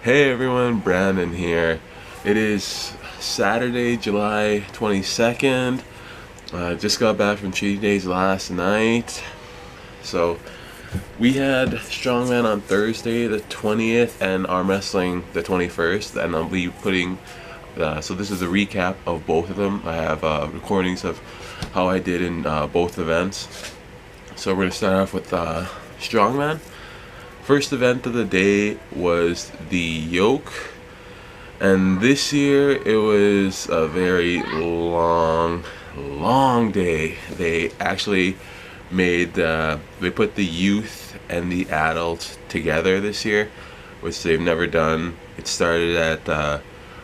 Hey everyone, Brandon here. It is Saturday, July 22nd. I just got back from Treaty Days last night. So we had Strongman on Thursday the 20th and Armwrestling the 21st, and I'll be putting so this is a recap of both of them. I have recordings of how I did in both events. So we're going to start off with Strongman. First event of the day was the yoke, and this year it was a very long day. They actually made they put the youth and the adults together this year, which they've never done. It started at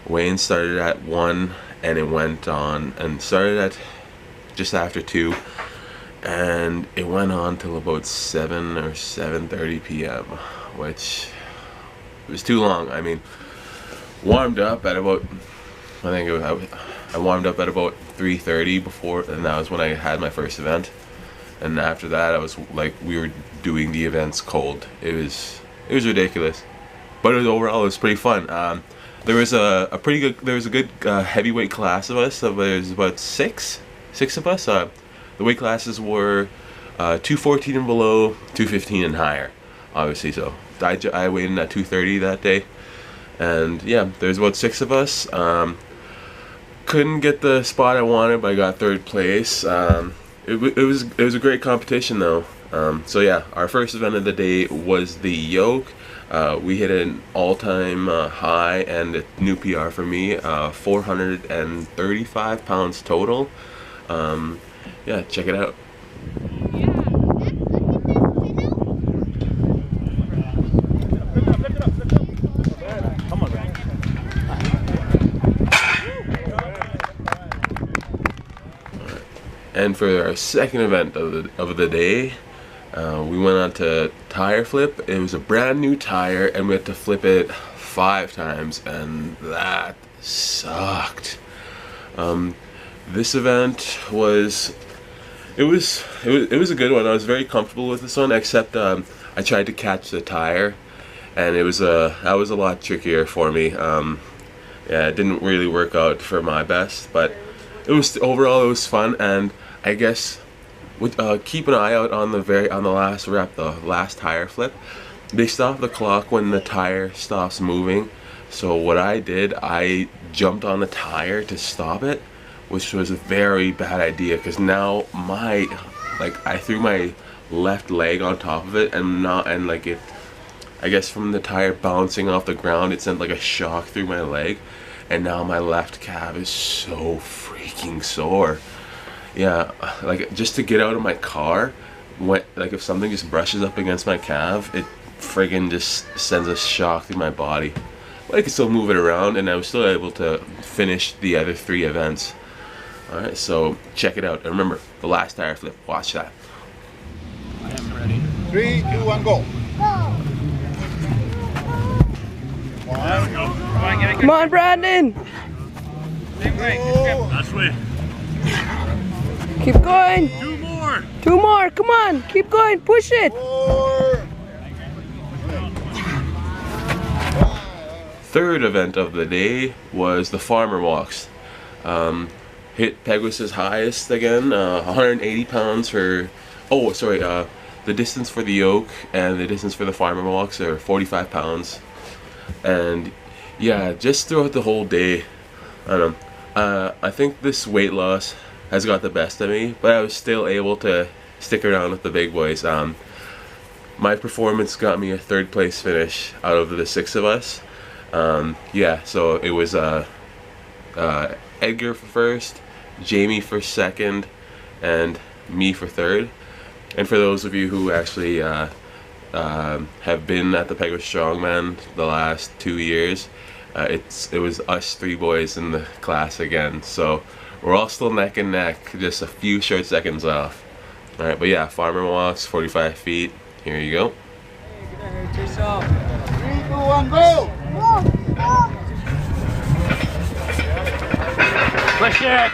Wayne started at 1 and it went on and started at just after 2. And it went on till about 7 or 7:30 p.m., which was too long. I mean, warmed up at about, I think it was, I warmed up at about 3:30 before, and that was when I had my first event. And after that, I was like, we were doing the events cold. It was ridiculous, but overall it was pretty fun. There was a good heavyweight class of us. So there was about six of us. The weight classes were 214 and below, 215 and higher, obviously. So I weighed in at 230 that day, and yeah, there's about 6 of us. Couldn't get the spot I wanted, but I got 3rd place. It was a great competition though. So yeah, our first event of the day was the yoke. We hit an all-time high and a new PR for me, 435 pounds total. Yeah, check it out. And for our second event of the day, we went on to tire flip. It was a brand new tire, and we had to flip it 5 times, and that sucked. This event was it was a good one. I was very comfortable with this one, except I tried to catch the tire, and that was a lot trickier for me. Yeah, it didn't really work out for my best, but overall it was fun. And I guess keep an eye out on the last rep, the last tire flip. They stop the clock when the tire stops moving. So what I did, I jumped on the tire to stop it, which was a very bad idea, because now I threw my left leg on top of it, and I guess from the tire bouncing off the ground, it sent like a shock through my leg, and now my left calf is so freaking sore. Yeah, like just to get out of my car, if something just brushes up against my calf, it friggin' just sends a shock through my body. But I could still move it around, and I was still able to finish the other 3 events. Alright, so check it out. And remember, the last tire flip. Watch that. I am ready. 3, 2, 1, go. Come on, Brandon. That's way. Keep going. 2 more. 2 more. Come on. Keep going. Push it. 4. Third event of the day was the farmer walks. Hit Peguis' highest again, 180 pounds for, the distance for the yoke and the distance for the farmer walks are 45 pounds. And yeah, just throughout the whole day, I don't know, I think this weight loss has got the best of me, but I was still able to stick around with the big boys. My performance got me a 3rd place finish out of the 6 of us. Yeah, so it was Edgar for 1st, Jamie for 2nd, and me for 3rd. And for those of you who actually have been at the Peguis Strongman the last 2 years, it was us 3 boys in the class again. So we're all still neck and neck, just a few short seconds off. All right, but yeah, farmer walks, 45 feet. Here you go. Hey, you're gonna hurt yourself. 3, 2, 1, go. Push it.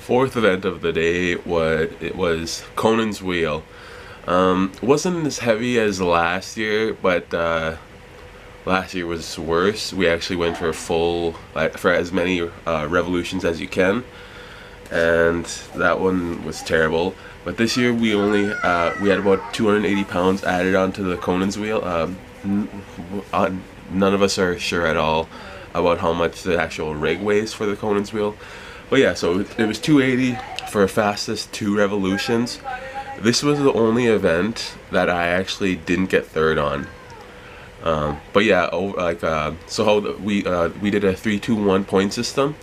4th event of the day was CONAN'S wheel. Wasn't as heavy as last year, but last year was worse. We actually went for a full, for as many revolutions as you can, and that one was terrible. But this year we only we had about 280 pounds added onto the CONAN'S wheel. None of us are sure at all about how much the actual rig weighs for the CONAN'S wheel. But yeah, so it was 280 for fastest 2 revolutions. This was the only event that I actually didn't get third on. But yeah, so how we did a 3-2-1 point system.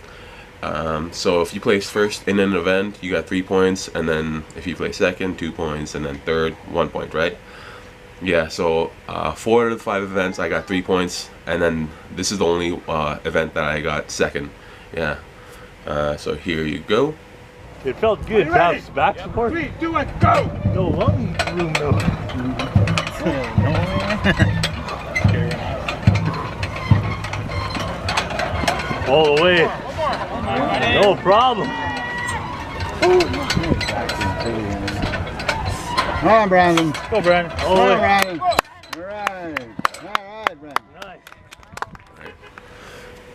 So if you place first in an event, you got 3 points, and then if you place second, 2 points, and then third, 1 point, right? Yeah, so 4 out of the 5 events I got 3 points, and then this is the only event that I got second. Yeah. So here you go. It felt good to have back support. 3, 2, 1, go! No lung room though. All the way. No problem. Come on, Brandon. Go, Brandon. All the Come way. on, Brandon. All right. All right, Brandon. Nice.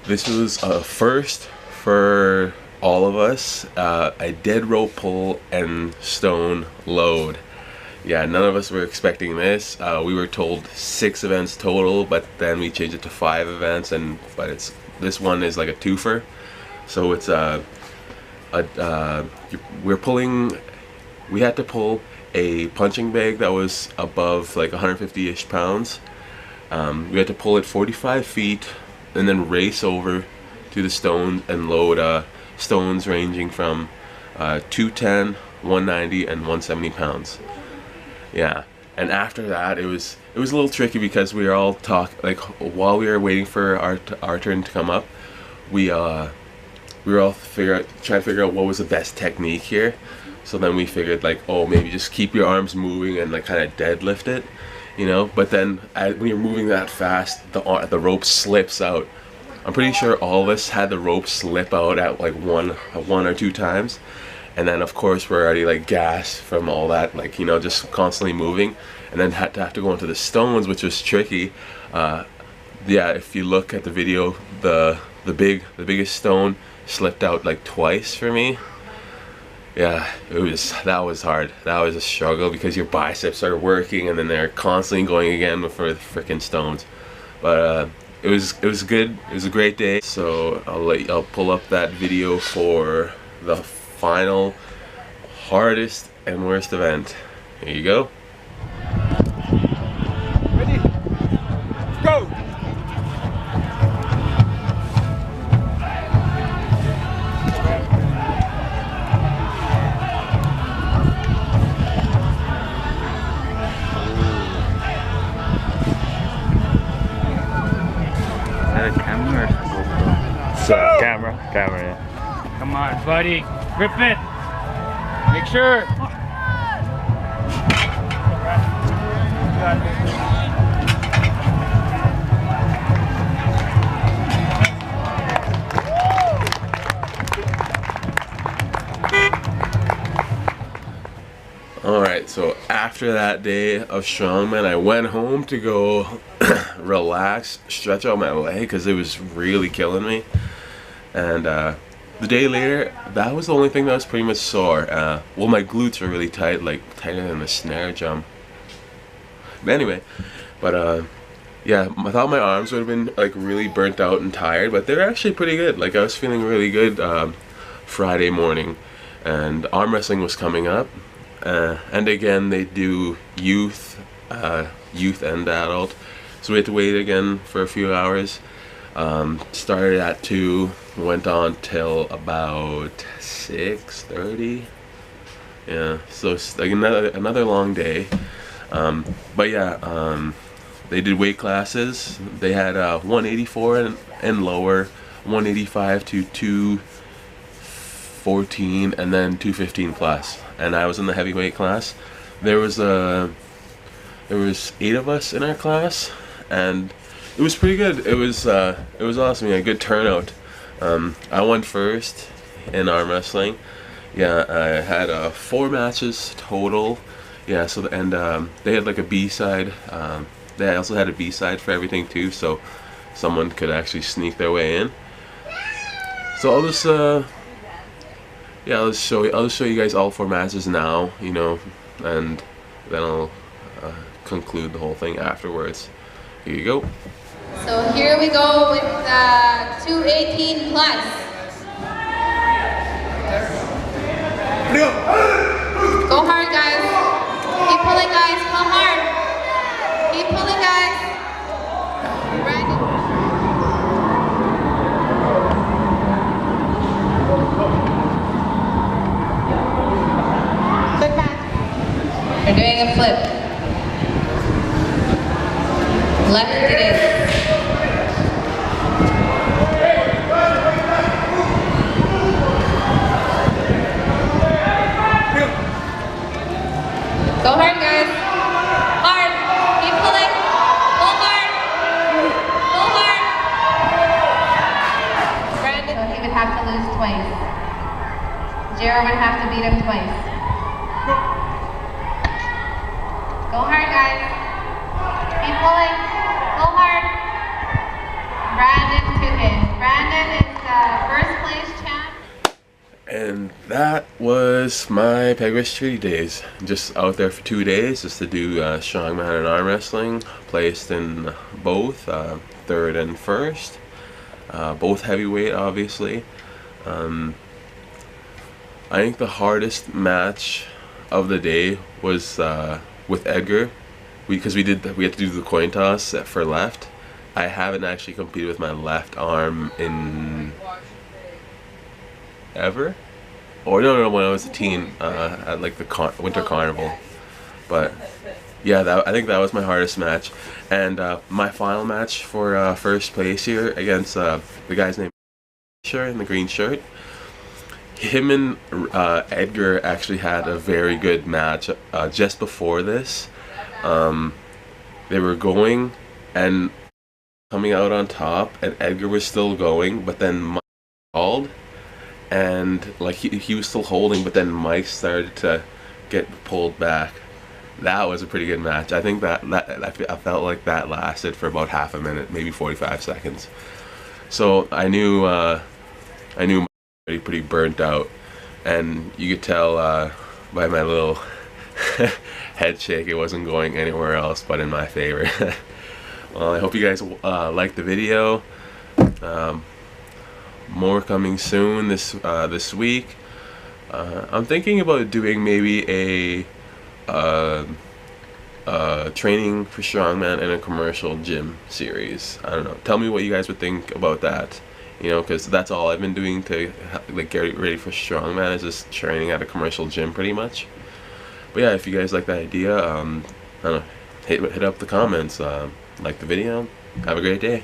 This was a first for all of us. A dead rope pull and stone load. Yeah, none of us were expecting this. We were told 6 events total, but then we changed it to 5 events, but this one is like a twofer. So it's we had to pull a punching bag that was above like 150-ish pounds. We had to pull it 45 feet and then race over to the stone and load stones ranging from 210, 190, and 170 pounds. Yeah, and after that it was a little tricky because we were all while we were waiting for our turn to come up, we were all trying to figure out what was the best technique here. So then we figured like, oh, maybe just keep your arms moving and like kind of deadlift it, you know. But then when you're moving that fast, the rope slips out. I'm pretty sure all of us had the rope slip out at like one or 2 times, and then of course we're already like gassed from all that, like, you know, just constantly moving, and then had to go into the stones, which was tricky. Yeah, if you look at the video, the biggest stone slipped out like twice for me. Yeah, that was hard. That was a struggle because your biceps are working and then they're constantly going again for the freaking stones. But it was good. It was a great day. So I'll pull up that video for the final hardest and worst event. Here you go. Ready? Go! Camera, yeah. Come on, buddy. Grip it. Make sure. Alright, so after that day of Strongman, I went home to go relax, stretch out my leg because it was really killing me. And the day later, that was the only thing that was pretty much sore. Well, my glutes were really tight, like tighter than a snare drum. But anyway, yeah, I thought my arms would have been like really burnt out and tired, but they're actually pretty good. Like I was feeling really good Friday morning, and arm wrestling was coming up. And again, they do youth and adult, so we had to wait again for a few hours. Started at 2, went on till about 6:30. Yeah, so it's like another long day. But yeah, they did weight classes. They had 184 and lower, 185 to 214, and then 215 plus. And I was in the heavyweight class. There was 8 of us in our class, and it was pretty good. It was awesome. Yeah, good turnout. I won first in arm wrestling. Yeah, I had 4 matches total. yeah, so they had like a B-side. They also had a B-side for everything too, so someone could actually sneak their way in. So I'll just yeah, I'll just show you guys all 4 matches now, you know, and then I'll conclude the whole thing afterwards. Here you go. So here we go with 218 plus. Go hard, guys. Keep pulling, guys. Pull hard. Keep pulling, guys. Brandon. Good match. They're doing a flip. Left it is. Go hard, guys. Hard. Keep pulling. Pull hard. Pull hard. Brandon, he would have to lose twice. Jared would have to beat him twice. Go hard, guys. Keep pulling. Go hard. Brandon took it. Brandon is the first place champ. And that was my Peguis Treaty Days. Just out there for 2 days just to do strongman and arm wrestling. Placed in both, 3rd and 1st. Both heavyweight, obviously. I think the hardest match of the day was with Edgar, because we had to do the coin toss for left. I haven't actually competed with my left arm in ever, or no, when I was a teen at like the winter carnival. But yeah, I think that was my hardest match. And my final match for 1st place here against the guy's name in the green shirt. Him and Edgar actually had a very good match just before this. They were going and coming out on top, and Edgar was still going, but then Mike called, and like he was still holding, but then Mike started to get pulled back. That was a pretty good match. I think that I felt like that lasted for about half a minute, maybe 45 seconds. So I knew Mike was pretty burnt out, and you could tell by my little head shake it wasn't going anywhere else but in my favor. Well, I hope you guys liked the video. More coming soon this week. I'm thinking about doing maybe a training for strongman in a commercial gym series. I don't know. Tell me what you guys would think about that. You know, because that's all I've been doing to like get ready for strongman, is just training at a commercial gym pretty much. But yeah, if you guys like that idea, I don't know, hit up the comments, like the video. Have a great day.